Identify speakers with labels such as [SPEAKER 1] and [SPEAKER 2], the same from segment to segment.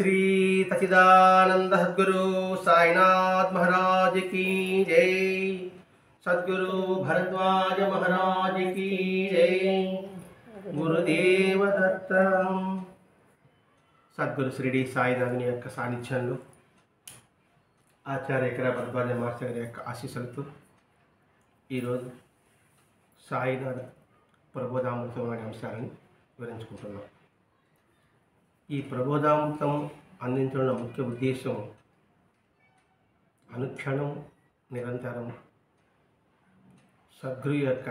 [SPEAKER 1] श्री सच्चिदानंद सद्गुरु साईनाथ महाराज की जय। सद्गुरु भरद्वाज महाराज की जय। गुरुदेव दत्त। సద్గురు షిరిడి సాయినాథుని యొక్క సాన్నిధ్యంలో ఆచార్య ఎకరా భరద్వాజ మాస్టర్ గారి యొక్క ఆశీస్సులతో ఈరోజు సాయినాథ ప్రబోధామృతం అనే అంశాలను వివరించుకుంటున్నాం. ఈ ప్రబోధామృతం అందించడం ముఖ్య ఉద్దేశం అనుక్షణం నిరంతరం సద్గురు యొక్క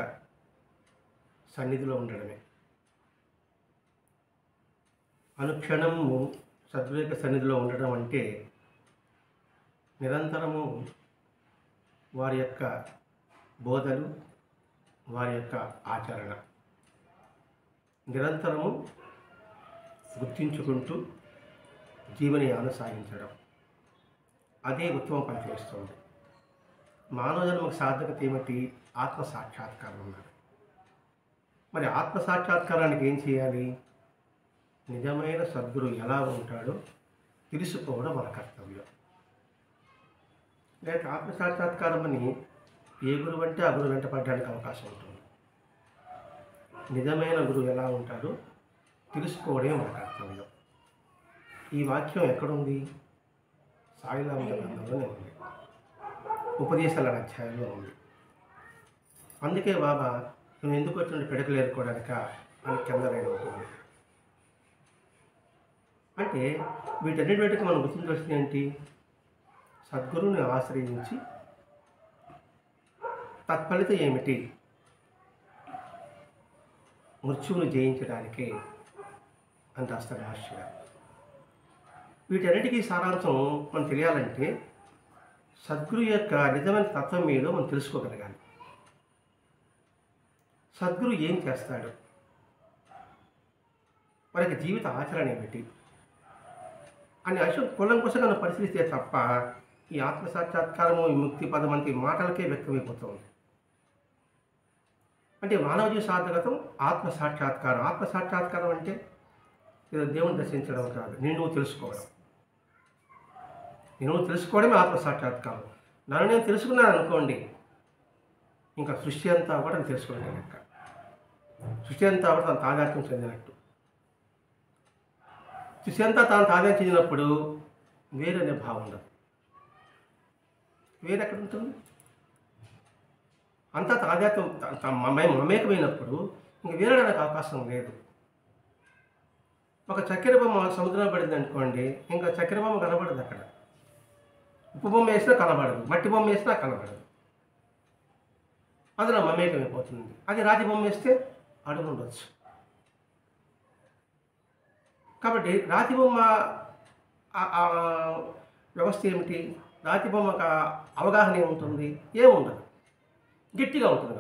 [SPEAKER 1] సన్నిధిలో ఉండడమే. అనుక్షణము సద్గురు యొక్క సన్నిధిలో ఉండడం అంటే నిరంతరము వారి యొక్క బోధలు, వారి యొక్క ఆచరణ నిరంతరము గుర్తించుకుంటూ జీవనయానం సాగించడం, అదే ఉత్తమ పని చేస్తుంది. మానవ జన్మకు సాధకత ఏమిటి? ఆత్మ సాక్షాత్కారం అన్నారు. మరి ఆత్మ సాక్షాత్కారానికి ఏం చేయాలి? నిజమైన సద్గురు ఎలా ఉంటాడో తెలుసుకోవడం మన కర్తవ్యం. లేక ఆత్మ సాక్షాత్కారం అని ఏ గురువు అంటే ఆ గురువు వెంట పడడానికి అవకాశం ఉంటుంది. నిజమైన గురువు ఎలా ఉంటాడో తెలుసుకోవడమే మన కర్తవ్యం. ఈ వాక్యం ఎక్కడుంది? సాయినాథ గ్రంథంలోనే ఉంది, ఉపదేశాల అధ్యాయంలో ఉంది. అందుకే బాబా నువ్వు ఎందుకు వచ్చిన పిడకలు ఏరుకోవడానిక అని కింద ఉంటుంది. అంటే వీటన్నిటి మనం గుర్తించవలసింది ఏంటి? సద్గురువుని ఆశ్రయించి తత్ఫలితం ఏమిటి? మృత్యువును జయించడానికే అని రాస్తారు మహర్షి గారు. వీటన్నిటికీ సారాంశం మనం తెలియాలంటే సద్గురు యొక్క నిజమైన తత్వం మీద మనం తెలుసుకోగలగాలి. సద్గురు ఏం చేస్తాడు, వారికి జీవిత ఆచరణ ఏమిటి అనే అంశం కులంకోసంగా మనం పరిశీలిస్తే తప్ప ఈ ఆత్మ సాక్షాత్కారము, ఈ ముక్తి పదం వంటి మాటలకే వ్యక్తమైపోతుంది. అంటే మానవ సాధకతం ఆత్మ సాక్షాత్కారం. ఆత్మ సాక్షాత్కారం అంటే ఏదో దేవుని దర్శించడం కాదు, నేను తెలుసుకోవడం. నేను తెలుసుకోవడమే ఆత్మ సాక్షాత్కారం. నన్ను నేను తెలుసుకున్నాను అనుకోండి, ఇంకా సృష్టి అంతా కూడా నేను తెలుసుకున్నాను లెక్క. సృష్టి అంతా కూడా తను తాదాత్మ్యం చెందినట్టు. సృష్టి అంతా తాను తాదాత్మ్యం చెందినప్పుడు వేరనే భావం ఉండదు. వేరెక్కడ ఉంటుంది? అంతా తాదాత్మ్యం మమేకమైనప్పుడు ఇంక వేరే అవకాశం లేదు. ఒక చక్కెర బొమ్మ సముద్రంలో పడింది అనుకోండి, ఇంకా చక్కెర బొమ్మ కనబడదు. అక్కడ ఉప్పు బొమ్మ వేసినా కనబడదు, మట్టి బొమ్మ వేసినా కనబడదు. అందులో మమేకమైపోతుంది. అది రాతి బొమ్మ వేస్తే అడుగు ఉండొచ్చు. కాబట్టి రాతి బొమ్మ వ్యవస్థ ఏమిటి? రాతి బొమ్మకు అవగాహన ఏముంటుంది? ఏముండదు, గట్టిగా ఉంటుంది.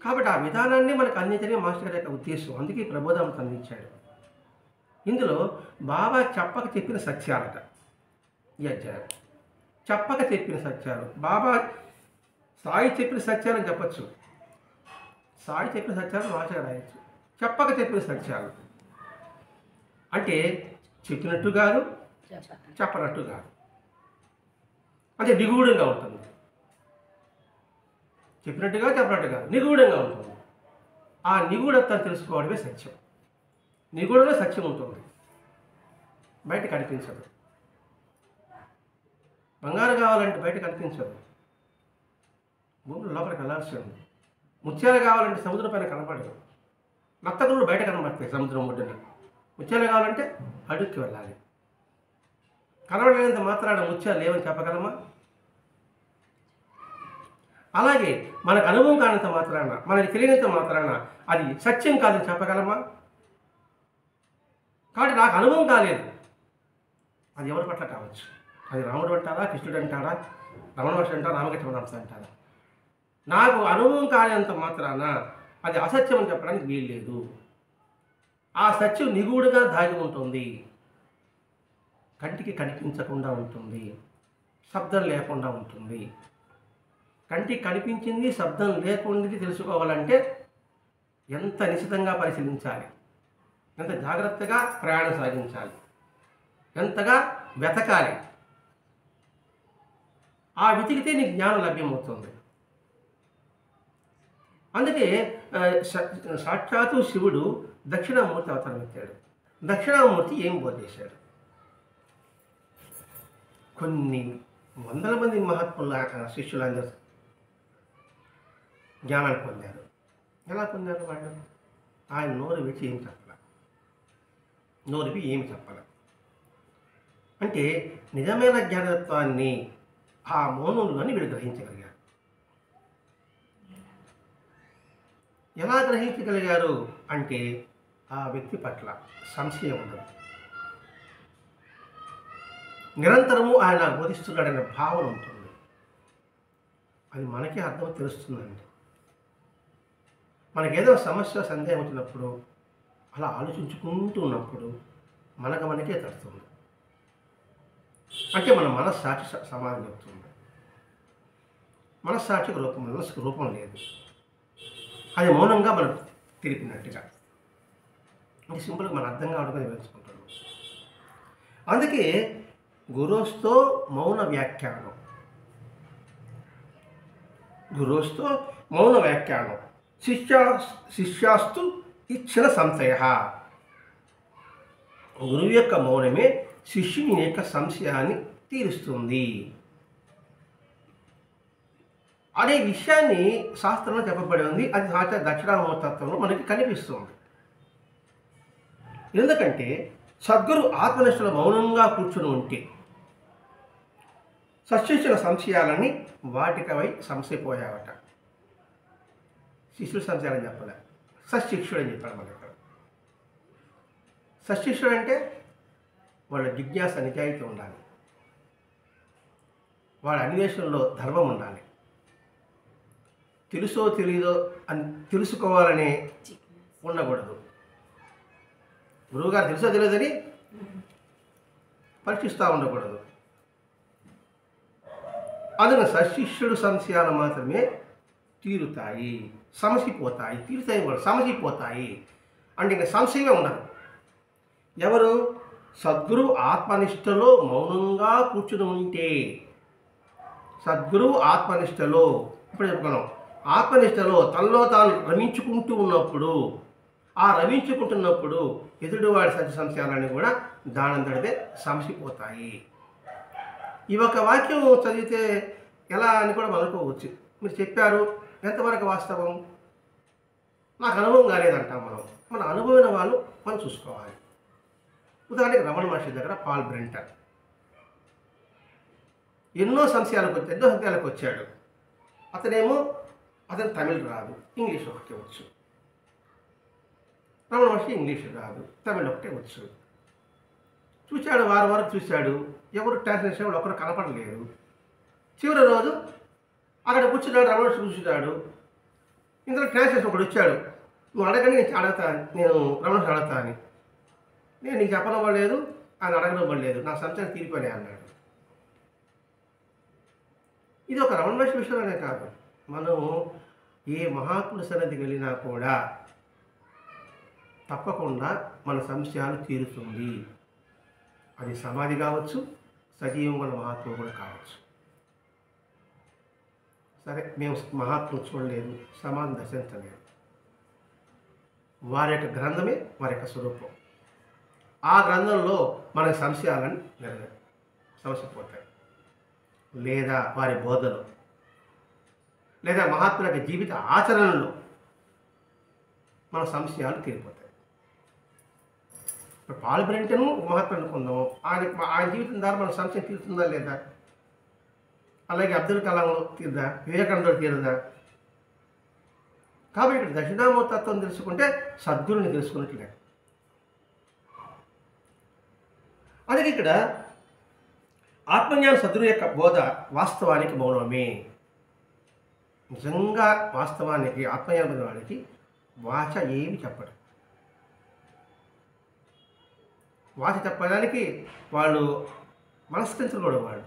[SPEAKER 1] కాబట్టి ఆ విధానాన్ని మనకు అందించడమే మాస్టర్ గారి యొక్క ఉద్దేశం. అందుకే ఈ ప్రబోధాన్ని అందించాడు. ఇందులో బాబా చెప్పక చెప్పిన సత్యాలట ఈ అధ్యాయం. చెప్పక చెప్పిన సత్యాలు. బాబా సాయి చెప్పిన సత్యాలని చెప్పచ్చు, సాయి చెప్పిన సత్యాలు మాస్టర్ రాయొచ్చు. చెప్పక చెప్పిన సత్యాలు అంటే చెప్పినట్టు కాదు, చెప్పనట్టు కాదు, అంటే నిగూఢంగా ఉంటుంది. చెప్పినట్టుగా చెప్పినట్టుగా నిగూఢంగా ఉంటుంది. ఆ నిగూఢతను తెలుసుకోవడమే సత్యం. నిగూఢంలో సత్యం ఉంటుంది, బయట కనిపించదు. బంగారు కావాలంటే బయట కనిపించదు, భూములు లోపలికి వెళ్ళాల్సి ఉంది. ముత్యాలు కావాలంటే సముద్రం పైన కనపడదు. నత్తగుళ్ళు బయట కనబడతాయి సముద్రం ఒడ్డున. ముత్యాలు కావాలంటే అడుక్కి వెళ్ళాలి. కనబడలేనంత మాత్రాన ముత్యాలు లేవని చెప్పగలమా? అలాగే మనకు అనుభవం కానంత మాత్రాన, మనకి తెలియనంత మాత్రాన అది సత్యం కాదని చెప్పగలమా? కాబట్టి నాకు అనుభవం కాలేదు, అది ఎవరి పట్ల కావచ్చు. అది రాముడు అంటారా, కృష్ణుడు అంటారా, రమణ మహర్షి అంటారా, రామకృష్ణ పరమహంస అంటారా. నాకు అనుభవం కానంత మాత్రాన అది అసత్యం అని చెప్పడానికి వీలు లేదు. ఆ సత్యం నిగూఢంగా దాగి ఉంటుంది, కంటికి కనిపించకుండా ఉంటుంది, శబ్దం లేకుండా ఉంటుంది. కంటికి కనిపించింది శబ్దం లేకుండా తెలుసుకోవాలంటే ఎంత నిశితంగా పరిశీలించాలి. ఎంత జాగ్రత్తగా ప్రయాణం సాగించాలి, ఎంతగా వెతకాలి. ఆ వెతికితే నీకు జ్ఞానం లభ్యమవుతుంది. అందుకే సాక్షాత్తు శివుడు దక్షిణామూర్తి అవతారం ఎత్తాడు. దక్షిణామూర్తి ఏం బోధించాడు? కొన్ని వందల మంది మహాత్ముల శిష్యులందరూ జ్ఞానాన్ని పొందారు. ఎలా పొందారు వాళ్ళు? ఆయన నోరు విడిచి ఏం చెప్పాల, నోరువి ఏమి చెప్పాల. అంటే నిజమైన జ్ఞానతత్వాన్ని ఆ మౌనంలోని వీడు గ్రహించగలిగారు. ఎలా గ్రహించగలిగారు అంటే ఆ వ్యక్తి పట్ల సంశయం ఉండదు. నిరంతరము ఆయన బోధిస్తున్నాడనే భావన ఉంటుంది. అది మనకే అర్థం తెలుస్తుందండి. మనకేదో సమస్య సందేహం వచ్చినప్పుడు అలా ఆలోచించుకుంటూ ఉన్నప్పుడు మనకే తడుతుంది. అంటే మన మనస్సాక్షి సమాధానం చెప్తుంది. మనస్సాక్షికి రూపం లేదు. అది మౌనంగా మనం తెలిపినట్టుగా. అంటే సింపుల్గా మన అర్థం కావడం వివరించుకుంటున్నాం. అందుకే గురోస్తో మౌన వ్యాఖ్యానం, గురోస్తో మౌన వ్యాఖ్యానం, శిష్యాస్తు ఇచ్చిన సంశయ. గురువు యొక్క మౌనమే శిష్యుని యొక్క సంశయాన్ని తీరుస్తుంది అనే విషయాన్ని శాస్త్రంలో చెప్పబడి ఉంది. అది సాక్షాత్ దక్షిణామూర్తత్వంలో మనకి కనిపిస్తుంది. ఎందుకంటే సద్గురు ఆత్మనిష్టలో మౌనంగా కూర్చుని ఉంటే సశిష్యుల సంశయాలని వాటికవై సంశయిపోయావట. శిష్యుల సంశయాలని చెప్పలే, సశిష్యుడు అని చెప్పాడు మన ఇక్కడ. సశిష్యుడు అంటే వాళ్ళ జిజ్ఞాస నిజాయితీ ఉండాలి, వాళ్ళ అన్వేషణలో ధర్మం ఉండాలి, తెలుసో తెలీదో అని తెలుసుకోవాలని ఉండకూడదు. గురువుగారు తెలుసో తెలియదని పరీక్షిస్తూ ఉండకూడదు. అందులో సశిష్యుడు సంశయాలు మాత్రమే తీరుతాయి, సమసిపోతాయి. తీరుతాయి కూడా సమసిపోతాయి. అంటే ఇంకా సంశయమే ఉండదు. ఎవరు? సద్గురు ఆత్మనిష్టలో మౌనంగా కూర్చుని ఉంటే. సద్గురు ఆత్మనిష్టలో ఇప్పుడు చెప్పుకున్నాం. ఆత్మనిష్టలో తనలో తాను రమించుకుంటూ ఉన్నప్పుడు, ఆ రమించుకుంటున్నప్పుడు ఎదుటివాడి సత్య సంశయాలన్నీ కూడా దానంతటిదే సమసిపోతాయి. ఈ ఒక వాక్యం చదివితే ఎలా అని కూడా అనుకోవచ్చు. మీరు చెప్పారు, ఎంతవరకు వాస్తవం? నాకు అనుభవం కాలేదంటాం మనం. మన అనుభవమైన వాళ్ళు మనం చూసుకోవాలి. ఉదాహరణకి రమణ మహర్షి దగ్గర పాల్ బ్రెంటర్ ఎన్నో సంశయాలకు వచ్చాడు. అతను తమిళ్ రాదు, ఇంగ్లీష్ ఒకటే వచ్చు. రమణ మహర్షి ఇంగ్లీష్ రాదు, తమిళ్ ఒకటే వచ్చు. చూశాడు, వారం వరకు చూశాడు. ఎవరు ట్రాన్స్లేషన్ వాళ్ళు ఒకరు కనపడలేదు. చివరి రోజు అక్కడ కూర్చున్నాడు, రమణ మహర్షి కూర్చున్నాడు. ఇందులో ట్రాన్స్లేషన్ ఒకడు వచ్చాడు. నువ్వు అడగని నేను రమణ మహర్షి అడుగుతా అని. నేను నీకు చెప్పనవ్వలేదు, ఆయన అడగనివ్వలేదు, నా సంశయం తీరిపోయి అన్నాడు. ఇది ఒక రమణ మహర్షి విషయంలోనే కాదు, మనం ఏ మహాత్ముల సన్నిధికి వెళ్ళినా కూడా తప్పకుండా మన సంశయాలు తీరుతుంది. అది సమాధి కావచ్చు, సజీవంగా మహాత్ములు కూడా కావచ్చు. సరే, మేము మహాత్ములు చూడలేదు, సమాధి దర్శించలేదు. వారి యొక్క గ్రంథమే వారి యొక్క స్వరూపం. ఆ గ్రంథంలో మన సంశయాలను సమసిపోతాయి. లేదా వారి బోధలు, లేదా మహాత్ముల యొక్క జీవిత ఆచరణలో మన సంశయాలు తీరిపోతాయి. ఇప్పుడు పాల్ బ్రెంటన్ మహాత్ముడు అనుకుందాం, ఆయన జీవితం ద్వారా మన సంశయం తీరుతుందా లేదా? అలాగే అబ్దుల్ కలాం తీరదా? వివేకానందుడు తీరదా? కాబట్టి ఇక్కడ దక్షిణామూర్తత్వం తెలుసుకుంటే సద్గురుని తెలుసుకున్నట్లే. అలాగే ఇక్కడ ఆత్మజ్ఞాన సద్గురు యొక్క బోధ వాస్తవానికి మౌనమే. నిజంగా వాస్తవానికి ఆత్మజ్ఞాన వాడికి వాచ ఏమి చెప్పడు. వాచ చెప్పడానికి వాళ్ళు మనస్కరించకూడదు వాళ్ళు.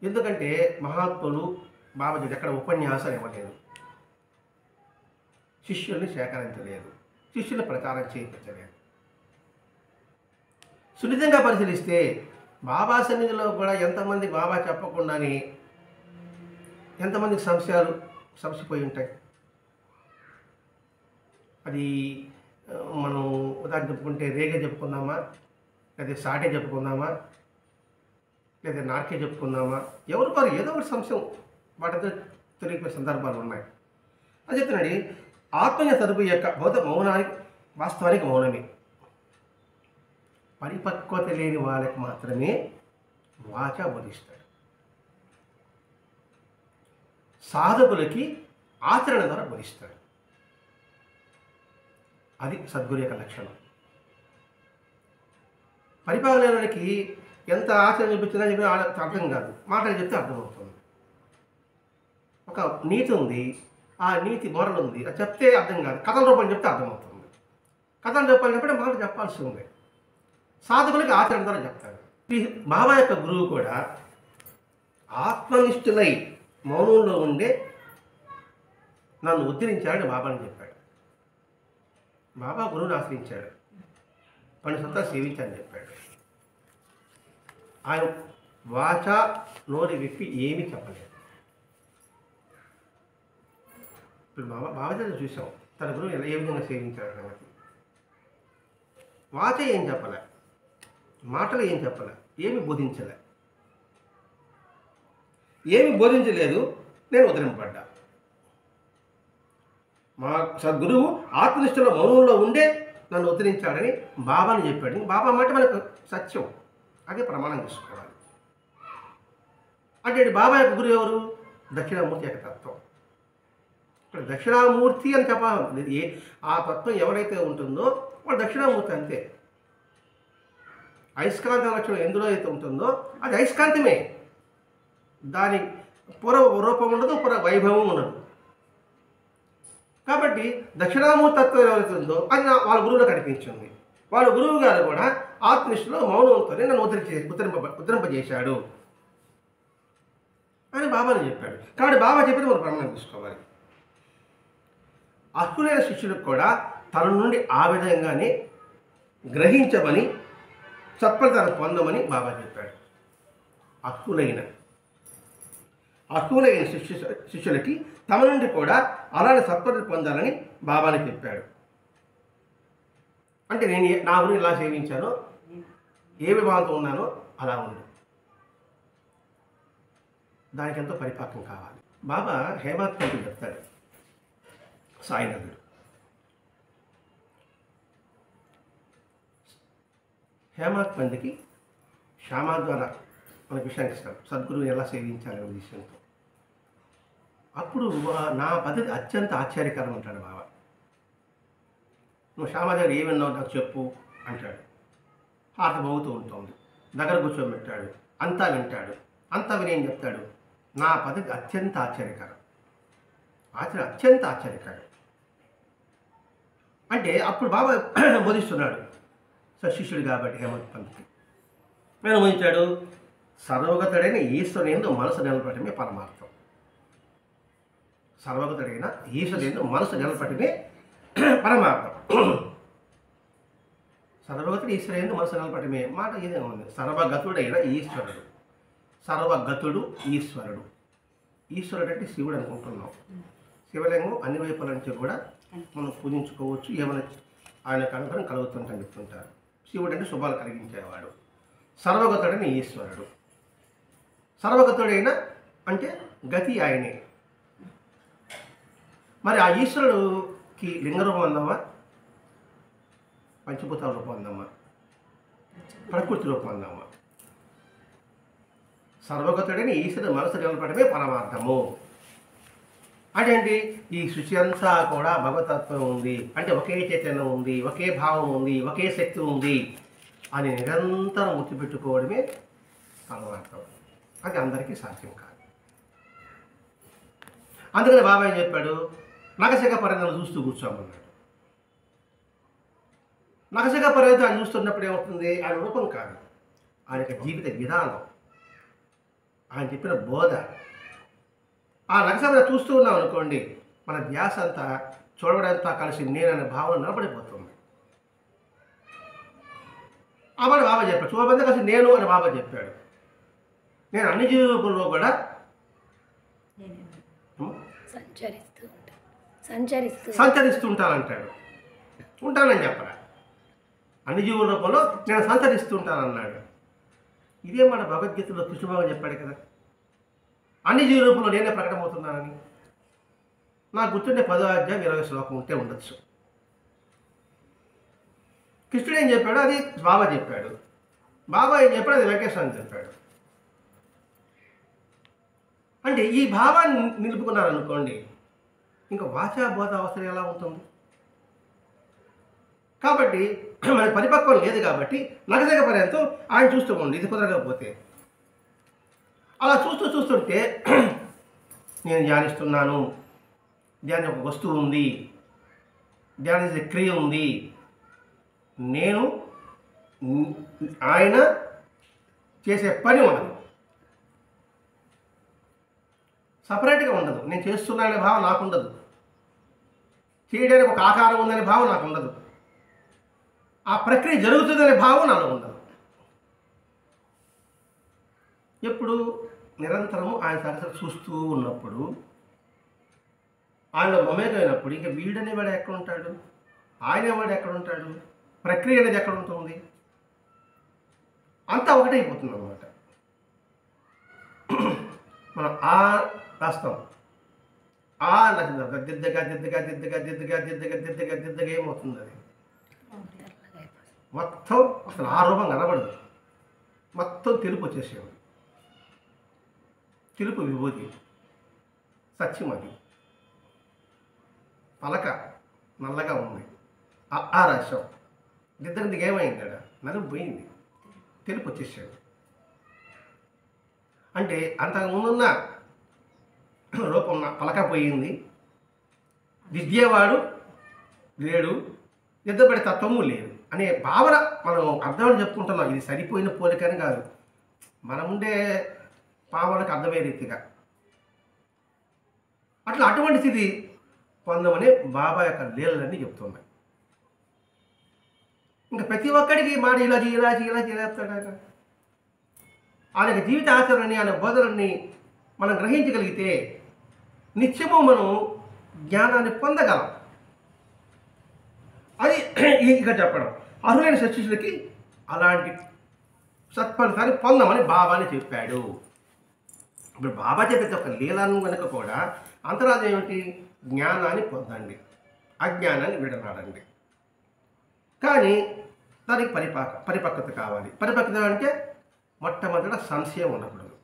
[SPEAKER 1] ఎందుకంటే మహాత్ములు బాబాజీ ఎక్కడ ఉపన్యాసాలు ఇవ్వలేదు, శిష్యుల్ని సేకరించలేదు, శిష్యుల్ని ప్రచారం చేయించలేదు. సున్నితంగా పరిశీలిస్తే బాబా సన్నిధిలో కూడా ఎంతమంది బాబా చెప్పకుండానే ఎంతమందికి సంశయాలు సమసిపోయి ఉంటాయి. అది మనం ఉదాహరణ చెప్పుకుంటే రేగే చెప్పుకుందామా, లేదా సాటే చెప్పుకుందామా, లేదా నాకే చెప్పుకుందామా, ఎవరికో ఏదో ఒకటి సంశయం వాటితో తొలగిపోయే సందర్భాలు ఉన్నాయి. అని చెప్తున్నాడు. ఆత్మీయ తదుపు యొక్క మౌనానికి వాస్తవానికి మౌనమే. పరిపక్వత లేని వాళ్ళకి మాత్రమే వాచ బోధిస్తాడు. సాధకులకి ఆచరణ ద్వారా బోధిస్తాడు. అది సద్గురు యొక్క లక్షణం. పరిపాలనకి ఎంత ఆచరణ చూపించినా చెప్పినా అర్థం కాదు, మాటలు చెప్తే అర్థమవుతుంది. ఒక నీతి ఉంది, ఆ నీతి మోరల్ ఉంది, అది చెప్తే అర్థం కాదు, కథల రూపంలో చెప్తే అర్థమవుతుంది. కథల రూపంలో చెప్పంటే మాట చెప్పాల్సి ఉంది. సాధకులకి ఆచరణ ద్వారా చెప్తాడు. ఈ బాబా యొక్క గురువు కూడా ఆత్మనిష్ఠులై మౌనంలో ఉండే నన్ను ఉద్ధరించాడని బాబాని చెప్పాడు. బాబా గురువుని ఆశ్రయించాడు, పని సొంత సేవించాలని చెప్పాడు. ఆయన వాచ నోరి విప్పి ఏమీ చెప్పలేదు. ఇప్పుడు బాబాజీ చూసాం తన గురువు ఏ విధంగా సేవించాడు కాబట్టి. వాచ ఏం చెప్పలే, మాటలు ఏం చెప్పలే, ఏమి బోధించలే, ఏమి బోధించలేదు. నేను ఉద్ధరింపబడ్డా. మా సద్గురువు ఆత్మనిష్టలో మౌనంలో ఉండే నన్ను ఉద్ధరించాడని బాబాని చెప్పాడు. బాబా మాట మనకు సత్యం, అదే ప్రమాణం చేసుకోవాలి. అంటే బాబా యొక్క గురువు ఎవరు? దక్షిణామూర్తి యొక్క తత్వం. ఇక్కడ దక్షిణామూర్తి అని చెప్పాలి. ఆ తత్వం ఎవరైతే ఉంటుందో వాడు దక్షిణామూర్తి అంతే. అయస్కాంత లక్షణం ఎందులో అయితే ఉంటుందో అది అయస్కాంతమే. దాని పూర్వ రూపం ఉండదు, పూర్వ వైభవం ఉండదు. కాబట్టి దక్షిణామూర్తి తత్వం ఎవరైతే ఉందో అది వాళ్ళ గురువులో కనిపించింది. వాళ్ళ గురువు గారు కూడా ఆత్మనిష్టలో మౌనంతోనే నన్ను ఉద్ధరింపజేశాడు అని బాబాని చెప్పాడు. కాబట్టి బాబా చెప్పిన మనం ప్రమాణం తీసుకోవాలి. అర్హులైన శిష్యులకు కూడా తన నుండి ఆ విధంగానే గ్రహించమని సత్ఫలితాన్ని పొందమని బాబా చెప్పాడు. అర్హులైన శిష్యులకి తమ నుండి కూడా అలానే సత్ఫలితం పొందాలని బాబాని చెప్పాడు. అంటే నేను నా గురించి ఎలా సేవించానో, ఏ విభాగంతో ఉన్నానో అలా ఉంది. దానికి ఎంతో పరిపక్వం కావాలి. బాబా హేమాత్ పంతులు చెప్తాడు, సాయినాథుడు. హేమాత్ పందికి శ్యామా ద్వారా మనకు విషయానికి ఇస్తాడు, సద్గురువుని ఎలా సేవించాలనే విషయంతో. అప్పుడు నా పద్ధతి అత్యంత ఆశ్చర్యకరం అంటాడు బాబా. నువ్వు శ్యామా దగ్గర ఏమి విన్నావు నాకు చెప్పు అంటాడు. హార్ట్ మోగుతూ ఉంటుంది, దగ్గర కూర్చోబెట్టాడు, అంతా వింటాడు. అంతా విని ఏం చెప్తాడు? నా పద్ధతి అత్యంత ఆశ్చర్యకరం, అత్యంత ఆశ్చర్యకరం అంటే అప్పుడు బాబా బోధిస్తున్నాడు శిష్యుడు కాబట్టి హేమంత్ పంత్కి. నేను బోధించాడు, సర్వగతుడైన ఈశ్వరుని యందు మనసు నిలబడటమే పరమార్థం. సర్వగతుడైన ఈశ్వరుని యందు మనసు నిలబడటమే పరమార్థం. సర్వగతుడు ఈశ్వరుని యందు మనసు నిలబడటమే మాట ఇదే ఉంది. సర్వగతుడైన ఈశ్వరుడు, సర్వగతుడు ఈశ్వరుడు. ఈశ్వరుడు అంటే శివుడు అనుకుంటున్నాం. శివలింగం అన్ని వైపుల నుంచి కూడా మనం పూజించుకోవచ్చు, ఏమైనా ఆయనకు అనుగ్రహం కలుగుతుందని చెప్తుంటారు. శివుడు అంటే శుభాలు కలిగించేవాడు. సర్వగతుడైన ఈశ్వరుడు, సర్వగతుడైన అంటే గతి ఆయనే. మరి ఆ ఈశ్వరుడికి లింగరూపం అందామా, పంచభూతాల రూపం అందామా, ప్రకృతి రూపం అందామా? సర్వగతుడైన ఈశ్వరుడు మనసు నిలబడమే పరమార్థము. అదేంటి? ఈ సృష్టి అంతా కూడా భగవతత్వం ఉంది అంటే ఒకే చైతన్యం ఉంది, ఒకే భావం ఉంది, ఒకే శక్తి ఉంది అని నిరంతరం గుర్తుపెట్టుకోవడమే పరమార్థం. అది అందరికీ సాధ్యం కాదు. అందుకని బాబా ఏం చెప్పాడు? నగశక పరంగా చూస్తూ కూర్చోమన్నాడు. నగశక పరంగా ఆయన చూస్తున్నప్పుడు ఏమవుతుంది? ఆయన రూపం కాదు, ఆయన యొక్క జీవిత విధానం, ఆయన చెప్పిన బోధ. ఆ నగశక చూస్తూ ఉన్నాం అనుకోండి, మన ధ్యాస అంతా చూడడంతా కలిసి నేననే భావన నిలబడిపోతుంది. ఆ మాట బాబా చెప్పాడు. శుభబంధ కలిసి నేను అని బాబా చెప్పాడు. నేను అన్ని జీవ రూపంలో కూడా సంచరిస్తూ ఉంటానంటాడు. ఉంటానని చెప్పరా, అన్ని జీవుల రూపంలో నేను సంచరిస్తూ ఉంటానన్నాడు. ఇదే మన భగవద్గీతలో కృష్ణబాబు చెప్పాడు కదా, అన్ని జీవ రూపంలో నేనే ప్రకటమవుతున్నానని. నాకు గుర్తుండే 10వ అధ్యాయం 20వ శ్లోకం ఉంటే ఉండొచ్చు. కృష్ణుడు ఏం చెప్పాడు అది బాబా చెప్పాడు, బాబా ఏం చెప్పాడు అది వెంకటేశ్వర చెప్పాడు. అంటే ఈ భావాన్ని నిలుపుకున్నారనుకోండి, ఇంకా వాచాబోధ అవసరం ఎలా ఉంటుంది? కాబట్టి మనకి పరిపక్వం లేదు కాబట్టి నగజగ పర్యంతం ఆయన చూస్తూ ఉండి ఇది కుదరకపోతే అలా చూస్తుంటే నేను ధ్యానిస్తున్నాను, ధ్యానం ఒక వస్తువు ఉంది, ధ్యానించే క్రియ ఉంది, నేను ఆయన చేసే పని ఉండదు, సపరేట్గా ఉండదు. నేను చేస్తున్నాననే భావం నాకు ఉండదు, చేయడానికి ఒక ఆకారం ఉందనే భావం నాకు ఉండదు, ఆ ప్రక్రియ జరుగుతుందనే భావం నాలో ఉండదు. ఎప్పుడు నిరంతరము ఆయన సరసరి చూస్తూ ఉన్నప్పుడు, ఆయనలో మమేకమైనప్పుడు ఇంకా వీడనేవాడు ఎక్కడ ఉంటాడు, ఆయనవాడు ఎక్కడ ఉంటాడు, ప్రక్రియ అనేది ఎక్కడ ఉంటుంది, అంతా ఒకటైపోతుంది అన్నమాట. మనం ఆ రాస్తాం, ఆ దిద్దగా దిద్దగా దిద్దగా దిద్దగా దిద్దగా దిద్దగా దిద్దగా ఏమవుతుంది, అది మొత్తం అసలు ఆ రూపం కనబడదు, మొత్తం తెలుపు వచ్చేసేది. తెలుపు విభూతి, సత్యం అది. పలక నల్లగా ఉంది, ఆ రసం దిద్దరికి ఏమైంది, నలుపు పోయింది, తెలుపు వచ్చేసాడు. అంటే అంతకుముందున్న రూపం పలక పోయింది, దిద్దేవాడు లేడు, దిద్దబడే తత్వము లేదు అనే భావన మనం అర్థమని చెప్పుకుంటున్నాం. ఇది సరిపోయిన పోలికని కాదు, మనం ఉండే భావనకు అర్థమయ్యే రీతిగా అట్లా అటువంటి స్థితి పొందమని బాబా యొక్క లీలలన్నీ చెప్తున్నాయి. ఇంకా ప్రతి ఒక్కడికి మాట ఇలా చేస్తాడు ఆయన. ఆయన జీవిత ఆచరణని, ఆయన బోధనని మనం గ్రహించగలిగితే నిత్యము మనం జ్ఞానాన్ని పొందగలం. అది ఇక చెప్పడం అర్హులైన శిష్యులకి అలాంటి సత్ఫలితాన్ని పొందమని బాబాని చెప్పాడు. ఇప్పుడు బాబా చెప్పేది ఒక లీలను కనుక కూడా అంతరార్థం ఏమిటి? జ్ఞానాన్ని పొందండి, అజ్ఞానాన్ని విడనాడండి. కానీ దానికి పరిపక్వత కావాలి. పరిపక్వత అంటే మొట్టమొదట సంశయం ఉండకూడదు,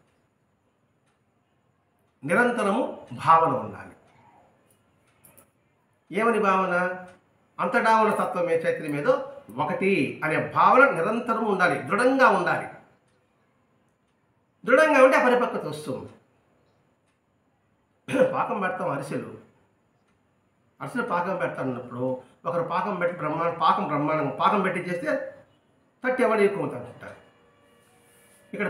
[SPEAKER 1] నిరంతరము భావన ఉండాలి. ఏమని భావన? అంతటా ఉన్న తత్వమే చైతన్యమేదో ఒకటి అనే భావన నిరంతరం ఉండాలి, దృఢంగా ఉండాలి. దృఢంగా ఉంటే పరిపక్వత వస్తుంది. పాకం పెడతాం, అరిసెలు పాకం పెడతాన్నప్పుడు ఒకరు పాకం పెట్టి బ్రహ్మాండం పాకం పెట్టి చేస్తే తట్టి ఎవరు ఎక్కువ అనుకుంటారు. ఇక్కడ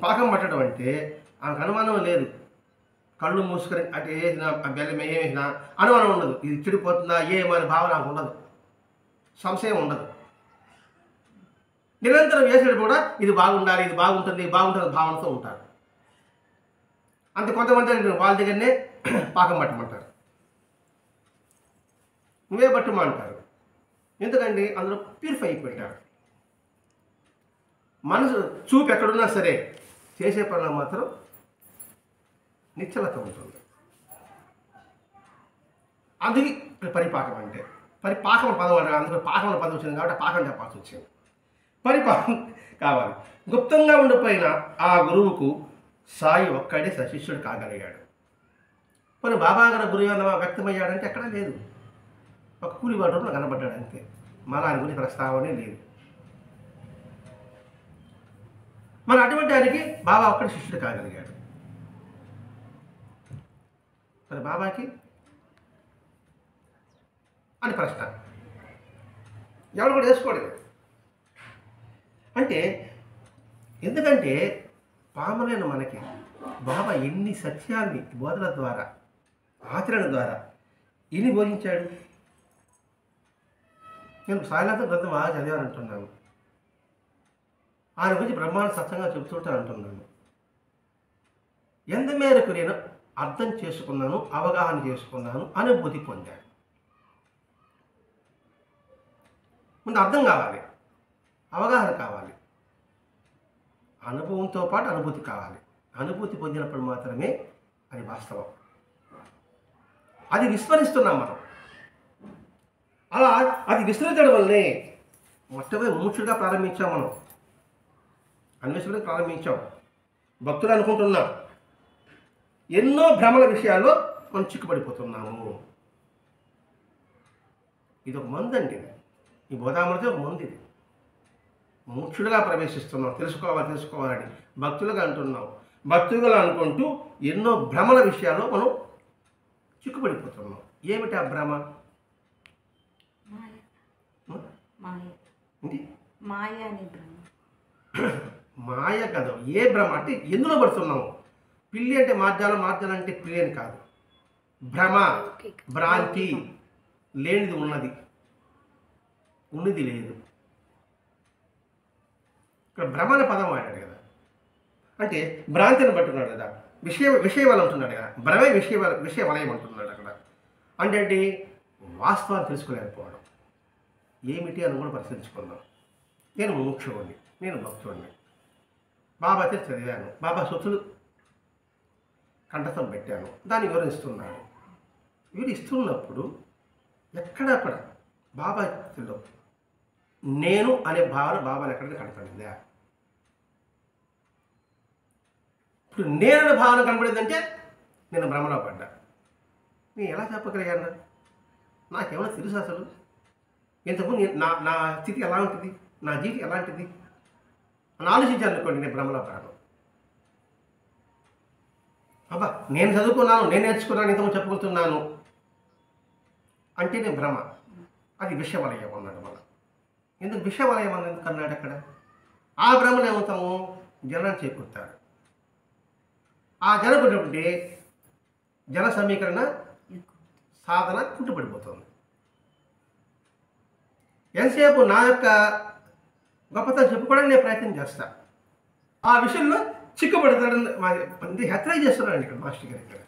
[SPEAKER 1] పాకం పట్టడం అంటే ఆమెకు అనుమానం లేదు. కళ్ళు మూసుకొని అటు వేసినా బెల్లం ఏమేసినా అనుమానం ఉండదు, ఇది చెడిపోతుందా ఏమని భావన నాకు ఉండదు, సంశయం ఉండదు. నిరంతరం వేసేది కూడా ఇది బాగుండాలి, ఇది బాగుంటుంది భావనతో ఉంటారు. అంత కొంతమంది వాళ్ళ దగ్గరనే పాకం పట్టమంటారు, నువ్వే పట్టమంటారు. ఎందుకండి? అందులో ప్యూరిఫై అయిపోయారు. మనసు చూపు ఎక్కడున్నా సరే చేసే పనులు మాత్రం నిశ్చలత ఉంటుంది. అందుకే పరిపాకం అంటే పాకం పదం అంటే అందులో పాకంలో పదం వచ్చింది కాబట్టి పాకం చెప్పాల్సి వచ్చింది. పరిపాకం కావాలి. గుప్తంగా ఉండిపోయిన ఆ గురువుకు సాయి ఒక్కడే సశిష్యుడు కాగలిగాడు. మరి బాబా గారి గురువు ఏమన్నా వ్యక్తమయ్యాడంటే ఎక్కడా లేదు, ఒక కూలివాడు కనబడ్డాడు అంతే. మళ్ళీ ఆయన గురించి ప్రస్తావనే లేదు. మరి అటువంటి ఆయనకి బాబా ఒక్కడి శిష్యుడు కాగలిగాడు. మరి బాబాకి అని ప్రశ్న ఎవరు కూడా వేసుకోలేదు. అంటే ఎందుకంటే పామలైన మనకి బాబా ఎన్ని సత్యాన్ని బోధన ద్వారా, ఆచరణ ద్వారా ఎన్ని బోధించాడు. నేను సాయినాథ గ్రంథం బాగా చదివానంటున్నాను. ఆయన గురించి బ్రహ్మాండ సత్సంగా చెబుతుంటే అంటున్నాను. ఎంత మేరకు నేను అర్థం చేసుకున్నాను, అవగాహన చేసుకున్నాను, అనుభూతి పొందాను. ముందు అర్థం కావాలి, అవగాహన కావాలి, అనుభవంతో పాటు అనుభూతి కావాలి. అనుభూతి పొందినప్పుడు మాత్రమే అది వాస్తవం. అది విస్మరిస్తున్నాం మనం. అలా అది విస్మరించడం వల్లనే మొట్టమొదటి మూర్ఛుడిగా ప్రారంభించాం మనం, అన్వేషణ ప్రారంభించాం, భక్తులు అనుకుంటున్నాం. ఎన్నో భ్రమల విషయాల్లో మనం చిక్కుపడిపోతున్నాము. ఇది ఒక మందు అండి. ఈ బోధామృతం ఒక మందు. ఇది మూర్ఛులుగా ప్రవేశిస్తున్నాం, తెలుసుకోవాలని భక్తులుగా అంటున్నాం. భక్తులుగా అనుకుంటూ ఎన్నో భ్రమల విషయాల్లో మనం చిక్కుపడిపోతున్నాం. ఏమిటి ఆ భ్రమ? మాయ కదా. ఏ భ్రమ అంటే ఎందులో పడుతున్నాము? పిల్లి అంటే మార్జాలం, మార్జాలం అంటే పిల్లి అని కాదు. భ్రమ, భ్రాంతి, లేనిది ఉన్నది, ఉన్నది లేదు. ఇక్కడ భ్రమ అనే పదం వాడాడు కదా, అంటే భ్రాంతిని పట్టుకున్నాడు కదా, విషయవలం అంటున్నాడు కదా, భ్రమే విషయవలయం అంటున్నాడు అక్కడ. అంటే వాస్తవాన్ని తెలుసుకోలేకపోవడం. ఏమిటి అని కూడా పరిశీలించుకుందాం. నేను ముముక్షుడిని, నేను భక్తుడిని, బాబా చదివాను, బాబా సొత్తులు కంఠస్థం పెట్టాను, దాన్ని వివరిస్తున్నాడు. వివరిస్తున్నప్పుడు ఎక్కడక్కడ బాబాలో నేను అనే భావన బాబాని ఎక్కడికి కనపడిందా? ఇప్పుడు నేననే భావన కనపడిందంటే నేను భ్రమలో పడ్డా. నేను ఎలా చెప్పగలిగాను? నాకేమైనా తెలుసు అసలు? ఇంతకుముందు నా స్థితి ఎలా ఉంటుంది, నా జీవితం ఎలాంటిది అని ఆలోచించాను అనుకోండి, నేను భ్రమలో పడాను. అబ్బా నేను చదువుకున్నాను, నేను నేర్చుకున్నాను, ఇంతకుముందు చెప్పుకుంటున్నాను అంటే నేను భ్రమ. అది విషవలయం అన్నాడు మన. ఎందుకు విషవలయం అన్నది అన్నాడు అక్కడ? ఆ భ్రమలు ఏమవుతాము? జనాన్ని చేకూరుతారు. ఆ జనకున్నటువంటి జన సమీకరణ సాధన కుంటుపడిపోతుంది. ఎంతసేపు నా యొక్క గొప్పతనం చెప్పుకోవడానికి నేను ప్రయత్నం చేస్తా, ఆ విషయంలో చిక్కుపడతాడని హెచ్చరిక చేస్తున్నాడు ఇక్కడ మాస్టర్ గారు. ఇక్కడ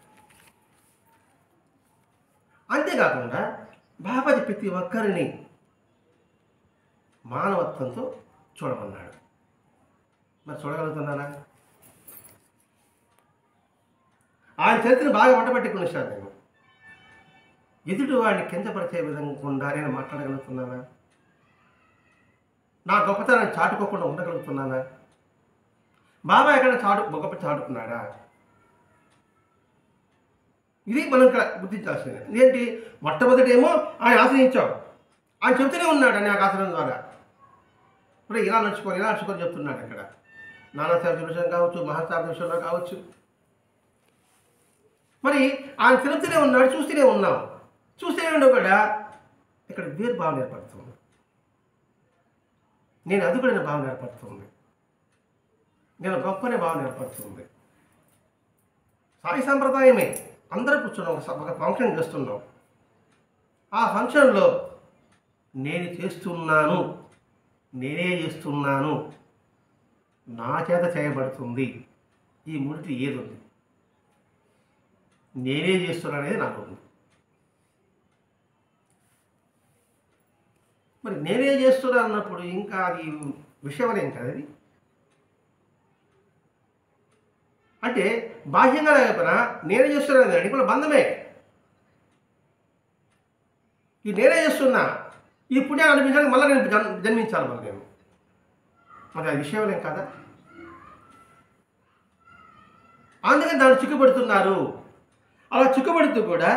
[SPEAKER 1] అంతేకాకుండా బాబాజీ ప్రతి ఒక్కరిని మానవత్వంతో చూడమన్నాడు. మరి చూడగలుగుతున్నానా? ఆయన చరిత్రను బాగా వంటబెట్టుకునేసాను నేను. ఎదుటి వాడిని కించపరిచే విధంగా నేను మాట్లాడగలుగుతున్నానా? నా గొప్పతనాన్ని చాటుకోకుండా ఉండగలుగుతున్నానా? బాబా ఎక్కడ గొప్ప చాటుకున్నాడా? ఇది మనం ఇక్కడ గుర్తించాల్సింది. ఇదేంటి? మొట్టమొదటి ఏమో ఆయన ఆశ్రయించాం, ఆయన చెబుతూనే ఉన్నాడు అని ఆ ఆశ్రయం ద్వారా. ఇప్పుడు ఇలా నడుచుకొని చెప్తున్నాడు అక్కడ. నానాసాహెబ్ విషయం కావచ్చు, మహాసాహెబ్ విషయంలో కావచ్చు. మరి ఆయన తెలుస్తూనే ఉన్నాడు, చూస్తూనే ఉన్నాం. చూస్తూనే ఉండవు కూడా ఇక్కడ వేరు భావన ఏర్పడుతుంది. నేను అదుకుడనే భావన ఏర్పడుతుంది, నేను గొప్పనే భావన ఏర్పడుతుంది. సాయి సాంప్రదాయమే. అందరూ కూర్చున్నాం, ఒక ఫంక్షన్ చేస్తున్నాం. ఆ ఫంక్షన్లో నేనే చేస్తున్నాను, నా చేత చేయబడుతుంది, ఈ మూడిటి ఏది ఉంది? నేనే చేస్తున్నాను అనేది నాకు ఉంది. మరి నేనే చేస్తున్నా అన్నప్పుడు ఇంకా అది విషయమనేం కదా అది. అంటే బాహ్యంగా లేకపోయినా నేనే చేస్తున్నాను అండి, ఇప్పుడు బంధమే. ఈ నేనే చేస్తున్నా, ఈ పుణ్యాన్ని అనిపించడానికి మళ్ళీ నేను జన్మించాలి మరి నేను. మరి అది విషయమేం కదా. అందుకని దాన్ని చిక్కుపడుతున్నారు. అలా చిక్కుపడుతూ కూడా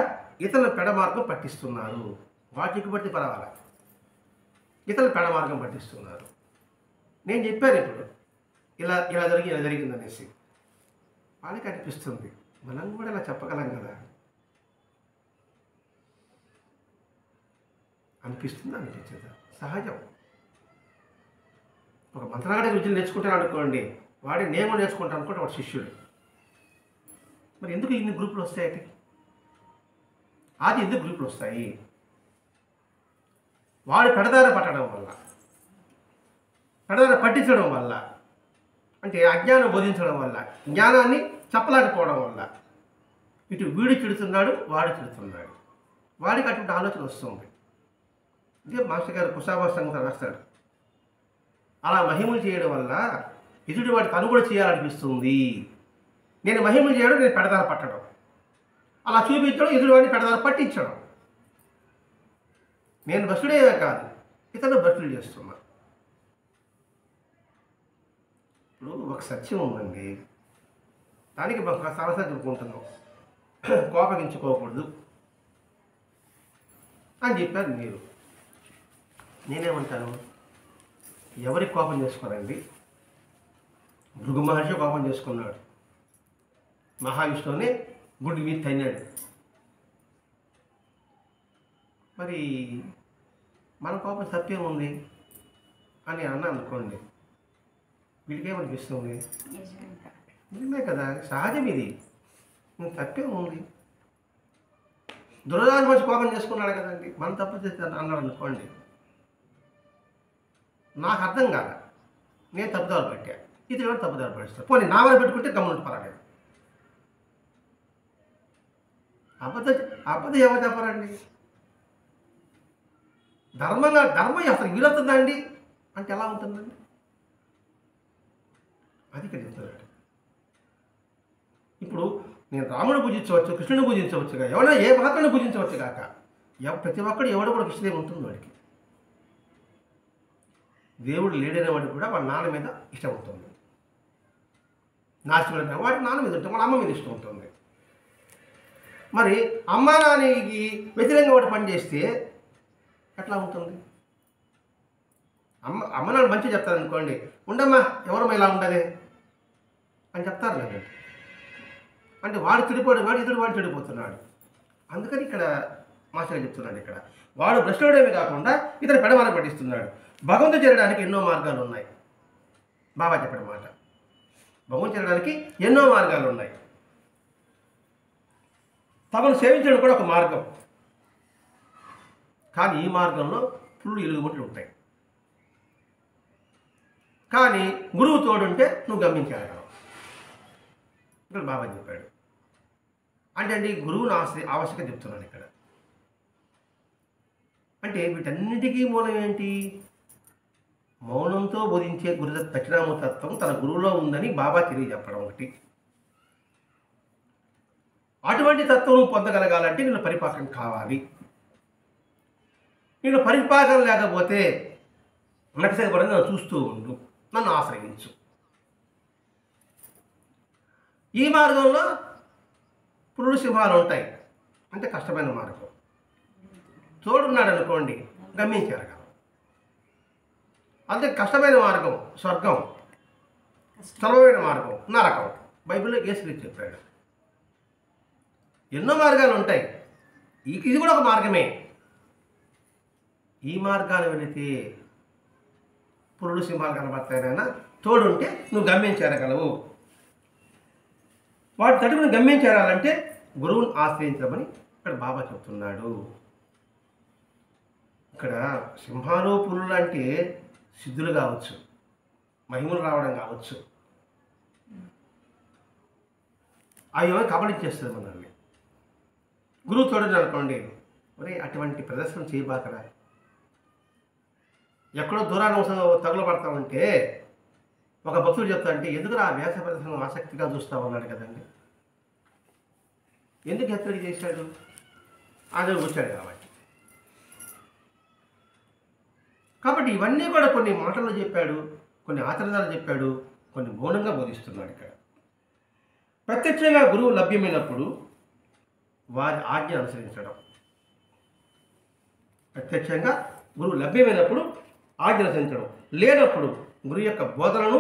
[SPEAKER 1] ఇతరుల పెడమార్గం పట్టిస్తున్నారు. వాడు చిక్కుపడితే పర్వాలా, ఇతరుల పెడమార్గం పట్టిస్తున్నారు. నేను చెప్పాను ఇప్పుడు ఇలా జరిగిందనేసి. వాళ్ళకి అనిపిస్తుంది, మనం కూడా ఇలా చెప్పగలం కదా అనిపించదా? సహజం. ఒక మంత్రగాడి విద్యలు నేర్చుకుంటాను అనుకోండి, వాడి నేను నేర్చుకుంటాను అనుకోండి, వాడు శిష్యుడు. మరి ఎందుకు ఇన్ని గ్రూపులు వస్తాయి? ఎందుకు గ్రూపులు వస్తాయి? వాడు పెడదార పట్టడం వల్ల, పెడదార పట్టించడం వల్ల అంటే అజ్ఞానం బోధించడం వల్ల, జ్ఞానాన్ని చెప్పలేకపోవడం వల్ల ఇటు వీడు తిడుతున్నాడు, వాడు తిడుతున్నాడు. వాడికి అటువంటి ఆలోచన వస్తుంది. ఇదే మాస్టర్ గారు కుశాభాస సంగతి రాస్తాడు. అలా మహిమలు చేయడం వల్ల ఎదుటి వాడి తను కూడా చేయాలనిపిస్తుంది. నేను మహిమలు చేయడం, నేను పెడదార పట్టడం, అలా చూపించడం, ఎదుటివాడిని పెడదార పట్టించడం. నేను భ్రష్టుడే కాదు, ఇతరులు భ్రష్టులు చేస్తున్నా. ఇప్పుడు ఒక సత్యం ఉందండి, దానికి సరసా చెప్పుకుంటున్నాం. కోపగించుకోకూడదు అని చెప్పారు మీరు. నేనేమంటాను, ఎవరికి కోపం చేసుకోరండి? భృగు మహర్షి కోపం చేసుకున్నాడు, మహావిష్ణువుని గుడి మీద తన్నాడు. మరి మన కోపం సత్యం ఉంది అని అన్నా అనుకోండి, వీడికేమనిపిస్తుంది? నిజమే కదా, సహజం ఇది, తప్పే ఉంది. దురదాన్ని మంచి కోపం చేసుకున్నాడు కదండి, మనం తప్పు చేస్తాను అన్నాడు అనుకోండి, నాకు అర్థం కాదు, నేను తప్పుదారు పెట్టా, ఇది కూడా తప్పుదారు పడిస్తాను. పోనీ నా వల్ల పెట్టుకుంటే గమనించి పర్వాలేదు. అబద్ధం ఎవరు చెప్పరండి? ధర్మం అసలు వీలవుతుందా అండి అంటే ఎలా ఉంటుందండి? అది ఇక్కడ చెప్తున్నాడు. ఇప్పుడు నేను రాముడు పూజించవచ్చు, కృష్ణుని పూజించవచ్చుగా, ఎవరైనా ఏ మహాత్ముని పూజించవచ్చు కాక, ప్రతి ఒక్కడు ఎవడో కూడా కృష్ణదేవం ఉంటుంది వాడికి. దేవుడు లేడనే వాడికి కూడా వాళ్ళ నాన్న మీద ఇష్టం ఉంటుంది. నాస్తికుడు వాడికి నాన్న మీద ఉంటుంది, వాళ్ళ అమ్మ మీద ఇష్టం ఉంటుంది. మరి అమ్మ నాన్నకి వ్యతిరేకంగా వాడు పనిచేస్తే ఎట్లా ఉంటుంది? అమ్మ నాన్న మంచిగా చెప్తారు అనుకోండి, ఉండమ్మా ఎవరమ్మా ఇలా ఉండదే అని చెప్తారు లేదండి. అంటే వాడు చెడిపోడు, వాడు ఇతడు వాడు చెడిపోతున్నాడు. అందుకని ఇక్కడ మాస్టర్ చెప్తున్నాడు, ఇక్కడ వాడు భ్రష్టుడేమే కాకుండా ఇతను పెడమాన పట్టిస్తున్నాడు. భగవంతుడు చేరడానికి ఎన్నో మార్గాలు ఉన్నాయి. బాబా చెప్పడం మాట, భగవంతుడు చేరడానికి ఎన్నో మార్గాలు ఉన్నాయి. తమను సేవించడం కూడా ఒక మార్గం. కానీ ఈ మార్గంలో పుల్లు ఎలుగుముట్లు ఉంటాయి. కానీ గురువు తోడుంటే నువ్వు గమనించగలవు. ఇక్కడ బాబా చెప్పాడు. అంటే అండి గురువుని ఆవశ్యకత చెప్తున్నాను ఇక్కడ. అంటే వీటన్నిటికీ మూలం ఏంటి? మౌనంతో బోధించే గురు దక్షిణామూర్తత్వం తన గురువులో ఉందని బాబా తెలియజెప్పడం ఒకటి. అటువంటి తత్వం పొందగలగాలంటే నేను పరిపాకం కావాలి. నేను పరిపాకం లేకపోతే నటిసగపడంగా నన్ను చూస్తూ ఉండు, నన్ను ఆశ్రయించు. ఈ మార్గంలో పురుడు సింహాలు ఉంటాయి, అంటే కష్టమైన మార్గం. తోడున్నాడు అనుకోండి గమ్యించారు. అంతే కష్టమైన మార్గం స్వర్గం, సులభమైన మార్గం నరకం. బైబిల్లో యేసుక్రీస్తు చెప్పాడు. ఎన్నో మార్గాలు ఉంటాయి, ఇది కూడా ఒక మార్గమే. ఈ మార్గాలు వెళితే పురుడు సింహాలు కనబడతాయినా తోడుంటే నువ్వు గమ్యం చేరగలవు. వాటి తడుపును గమ్యం చేరాలంటే గురువుని ఆశ్రయించమని ఇక్కడ బాబా చెప్తున్నాడు. ఇక్కడ సింహాలు పురులు అంటే సిద్ధులు కావచ్చు, మహిమలు రావడం కావచ్చు, అవి కబళించేస్తుంది మనల్ని. గురువు తోడని అనుకోండి, మరి అటువంటి ప్రదర్శన చేయబాకరా. ఎక్కడో దూరాన్ని తగులు పడతామంటే ఒక భక్తుడు చెప్తా అంటే, ఎందుకు ఆ వ్యాస ప్రదర్శన ఆసక్తిగా చూస్తావు అన్నాడు కదండి. ఎందుకు హెచ్చరిక చేశాడు? అది వచ్చాడు కాబట్టి ఇవన్నీ కూడా కొన్ని మాటల్లో చెప్పాడు, కొన్ని ఆచరణలు చెప్పాడు, కొన్ని మౌనంగా బోధిస్తున్నాడు. ఇక్కడ ప్రత్యక్షంగా గురువు లభ్యమైనప్పుడు వారి ఆజ్ఞ అనుసరించడం. ప్రత్యక్షంగా గురువు లభ్యమైనప్పుడు ఆజ్ఞ అనుసరించడం, లేనప్పుడు గురువు యొక్క బోధనను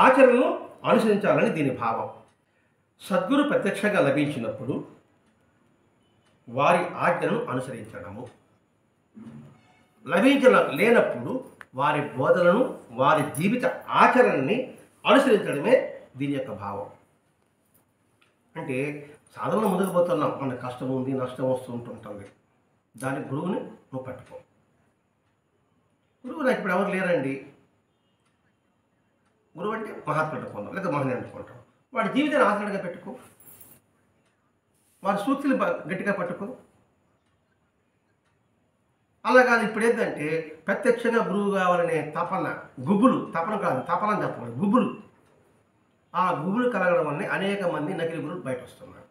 [SPEAKER 1] ఆచరణను అనుసరించాలని దీని భావం. సద్గురు ప్రత్యక్షంగా లభించినప్పుడు వారి ఆజ్ఞను అనుసరించడము, లేనప్పుడు వారి బోధనను వారి జీవిత ఆచరణని అనుసరించడమే దీని యొక్క భావం. అంటే సాధనలో ముందుకు పోతున్నాం, మనకు కష్టం ఉంది, నష్టం వస్తూ ఉంటుంటుంది. దాని గురువుని నువ్వు పట్టుకో. గురువు నాకు ఇప్పుడు ఎవరు లేరండి, గురువు అంటే మహాత్ముడు అనుకుంటాం, లేదా మహనీయుడు అనుకుంటాం. వాడి జీవితాన్ని ఆచరణగా పెట్టుకో, వారి సూక్తులు గట్టిగా పట్టుకో. అలా కాదు. ఇప్పుడు ఏంటంటే ప్రత్యక్షంగా గురువు కావాలనే తపన, గుబులు, తపన కాదు, తపన అని చెప్పకూడదు, గుబులు. ఆ గుబులు కలగడం వల్లే అనేక మంది నకిలీ గురువులు బయట వస్తున్నారు.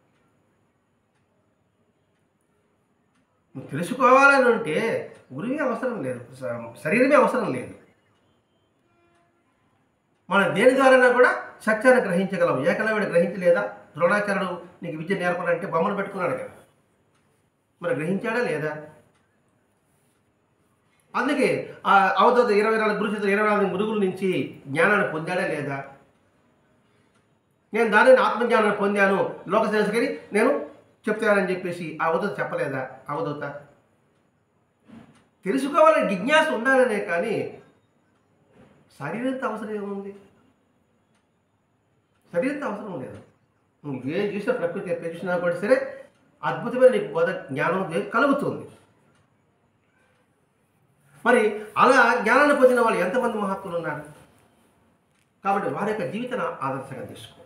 [SPEAKER 1] నువ్వు తెలుసుకోవాలని అంటే గురువే అవసరం లేదు, శరీరమే అవసరం లేదు. మనం దేని ద్వారా కూడా సత్యాన్ని గ్రహించగలం. ఏకలవ్యుడు గ్రహించలేదా? ద్రోణాచార్యుడు నీకు విద్య నేర్పాలంటే బొమ్మను పెట్టుకున్నాడు కదా, మరి గ్రహించాడా లేదా? అందుకే అవధూత 24 గురుచేతులు 24 గురువుల నుంచి జ్ఞానాన్ని పొందాడా లేదా? నేను దానిని ఆత్మజ్ఞానాన్ని పొందాను, లోక శ్రేయస్సుకని నేను చెప్తానని చెప్పేసి ఆ అవధూత చెప్పలేదా? అవధూత తెలుసుకోవాలని జిజ్ఞాస ఉండాలనే, కానీ శరీరంతో అవసరం ఏముంది? శరీరంతో అవసరం లేదు. నువ్వు ఏం చూసినా, ప్రకృతి ఎక్కడ చూసినా కూడా సరే అద్భుతమైన నీకు బోధ జ్ఞానం కలుగుతుంది. మరి అలా జ్ఞానాన్ని పొందిన వాళ్ళు ఎంతమంది మహాత్ములు ఉన్నారు? కాబట్టి వారి యొక్క జీవితాన్ని ఆదర్శంగా తీసుకో,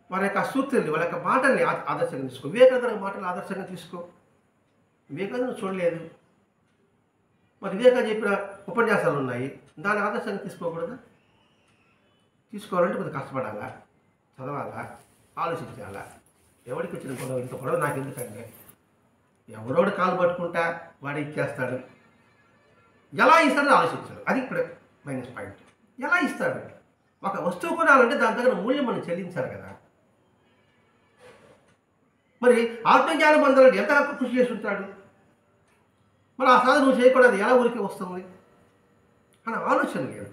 [SPEAKER 1] వారి యొక్క సూక్తుల్ని, వాళ్ళ యొక్క మాటల్ని ఆదర్శంగా తీసుకో. వివేకానంద మాటలు ఆదర్శంగా తీసుకో. వివేకానంద చూడలేదు, మరి వివేకానంద చెప్పిన ఉపన్యాసాలు ఉన్నాయి, దాన్ని ఆదర్శంగా తీసుకోకూడదా? తీసుకోవాలంటే కొంచెం కష్టపడాలా, చదవాలా, ఆలోచించాలా. ఎవరికి వచ్చిన గొడవ, ఇంత గొడవ నాకు ఎందుకంటే, ఎవడోడు కాలు పట్టుకుంటా వాడు ఇచ్చేస్తాడు. ఎలా ఇస్తాడో ఆలోచించాడు. అది ఇప్పుడు మైనస్ పాయింట్. ఎలా ఇస్తాడు? ఒక వస్తువు కొనాలంటే దాని దగ్గర మూల్యం మనం చెల్లించాలి కదా. మరి ఆత్మజ్ఞానం పొందాలంటే ఎంత కృషి చేసి ఉంటాడు. మరి ఆ సాధన నువ్వు చేయకూడదు, ఎలా ఊరికి వస్తుంది అని ఆలోచన లేదు.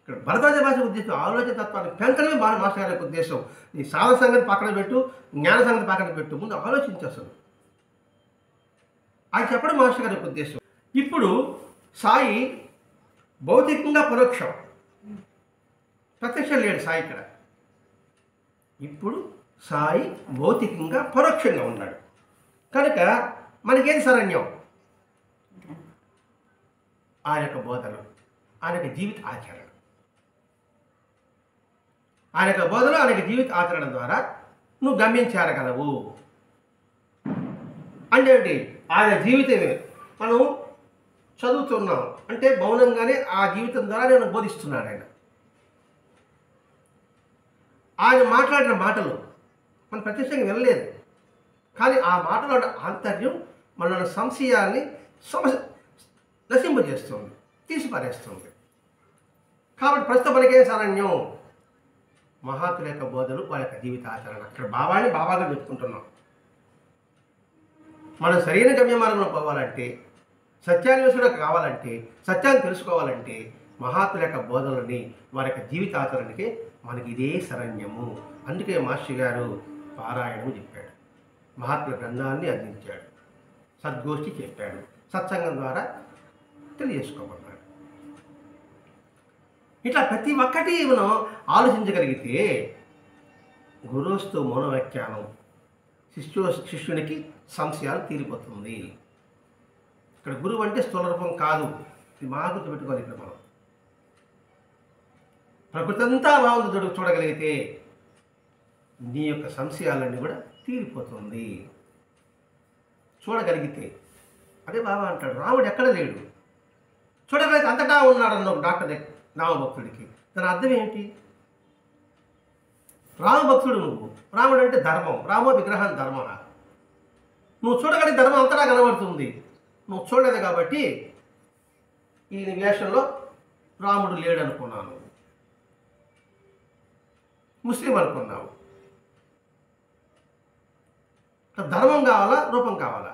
[SPEAKER 1] ఇక్కడ భరద్వాజ భాష ఉద్దేశం ఆలోచన తత్వాన్ని పెంచడమే మాస్టర్ గారి యొక్క ఉద్దేశం. ఈ సాధన సంగతి పక్కన పెట్టు, జ్ఞాన సంగతి పక్కన పెట్టు, ముందు ఆలోచించు అసలు. ఆయన చెప్పడం మాస్టర్ గారి యొక్క ఉద్దేశం. ఇప్పుడు సాయి భౌతికంగా పరోక్షం, ప్రత్యక్షం లేడు సాయి ఇక్కడ. ఇప్పుడు సాయి భౌతికంగా పరోక్షంగా ఉన్నాడు కనుక మనకేది శరణ్యం? ఆయన యొక్క బోధలు, ఆయన యొక్క జీవిత ఆచరణ. ఆయన యొక్క బోధలు, ఆయన యొక్క జీవిత ఆచరణ ద్వారా నువ్వు గమ్యం చేరగలవు. అంటే ఏంటి? ఆయన జీవితమే మనం చదువుతున్నాం అంటే మౌనంగానే ఆ జీవితం ద్వారా నేను బోధిస్తున్నాడు ఆయన. ఆయన మాట్లాడిన మాటలు మనం ప్రత్యక్షంగా వినలేదు, కానీ ఆ మాటలో ఆంతర్యం మన సంశయాన్ని నశింపజేస్తుంది, తీసిపారేస్తుంది. కాబట్టి ప్రస్తుతం మనకేం శరణ్యం? మహాత్ముల యొక్క బోధలు, వాళ్ళ యొక్క జీవిత ఆచరణ. ఇక్కడ బాబాని బాబాగా చెప్పుకుంటున్నాం. మనం సరైన గమ్య మార్గంలో పోవాలంటే, సత్యాన్వేషణ కావాలంటే, సత్యాన్ని తెలుసుకోవాలంటే మహాత్ముల యొక్క బోధనని, వారి యొక్క జీవిత ఆచరణకి మనకి ఇదే శరణ్యము. అందుకే మాస్టర్ గారు పారాయణము చెప్పాడు, మహాత్ముల గ్రంథాన్ని అందించాడు, సద్గోష్ఠి చెప్పాడు, సత్సంగం ద్వారా తెలియజేసుకోమన్నాడు. ఇట్లా ప్రతి ఒక్కటి మనం ఆలోచించగలిగితే గురుస్తు మౌనవ్యాఖ్యానం, శిష్యునికి సంశయాలు తీరిపోతుంది. ఇక్కడ గురువు అంటే స్థూల రూపం కాదు, ఇది మా గుర్తుపెట్టుకోవాలి. ఇక్కడ మనం ప్రకృతి అంతా బాగుంది చూడగలిగితే నీ యొక్క సంశయాలన్నీ కూడా తీరిపోతుంది చూడగలిగితే. అదే బాబా అంటాడు, రాముడు ఎక్కడ లేడు, చూడగలిగితే అంతటా ఉన్నాడు అన్న ఒక డాక్టర్ రామభక్తుడికి. దాని అర్థం ఏంటి? రామభక్తుడు నువ్వు, రాముడు అంటే ధర్మం, రామో విగ్రహం ధర్మ. నువ్వు చూడగలిగే ధర్మం అంతటా కనబడుతుంది, నువ్వు చూడలేదు కాబట్టి ఈ వేషంలో రాముడు లేడు అనుకున్నాను, ముస్లిం అనుకున్నావు. ధర్మం కావాలా, రూపం కావాలా?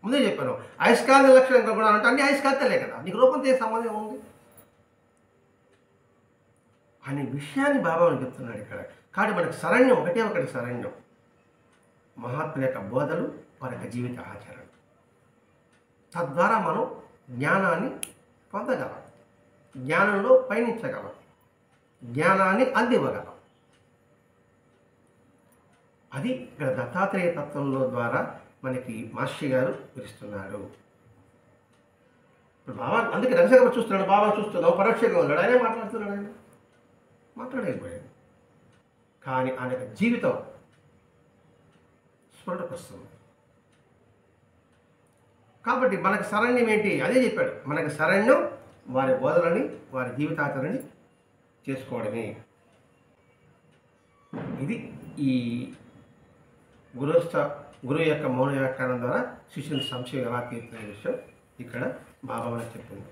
[SPEAKER 1] ముందే చెప్పాను, అయస్కాంత లక్షణం కూడా అంటే అన్ని అయస్కాంతలే కదా, నీకు రూపంతో ఏ సంబంధం ఉంది అనే విషయాన్ని బాబా అని చెప్తున్నాడు ఇక్కడ. కాబట్టి మనకు శరణ్యం ఒకటే ఒకటి శరణ్యం, మహాత్ముల యొక్క బోధలు, వారి యొక్క జీవిత ఆచరణ. తద్వారా మనం జ్ఞానాన్ని పొందగలం, జ్ఞానంలో పయనించగలం, జ్ఞానాన్ని అందివ్వగలం. అది ఇక్కడ దత్తాత్రేయ తత్వంలో ద్వారా మనకి మాస్టర్ గారు వివరిస్తున్నాడు. ఇప్పుడు బాబా అందుకే రహస్యంగా చూస్తున్నాడు, బాబా చూస్తున్నావు, పరోక్షంగా ఉన్నాడు, ఆయనే మాట్లాడుతున్నాడు, ఆయన మాట్లాడైపోయాడు. కానీ ఆయన యొక్క జీవితం స్ఫురణకు వస్తుంది. కాబట్టి మనకు శరణ్యం ఏంటి? అదే చెప్పాడు, మనకు శరణ్యం వారి బోధనని, వారి జీవితాచరణని చేసుకోవడమే. ఇది ఈ గురువు యొక్క మౌన వ్యాఖ్యానం ద్వారా శిష్యుని సంశయం ఎలా తీర్చుకునే విషయం ఇక్కడ బాబా మనకు చెప్పింది.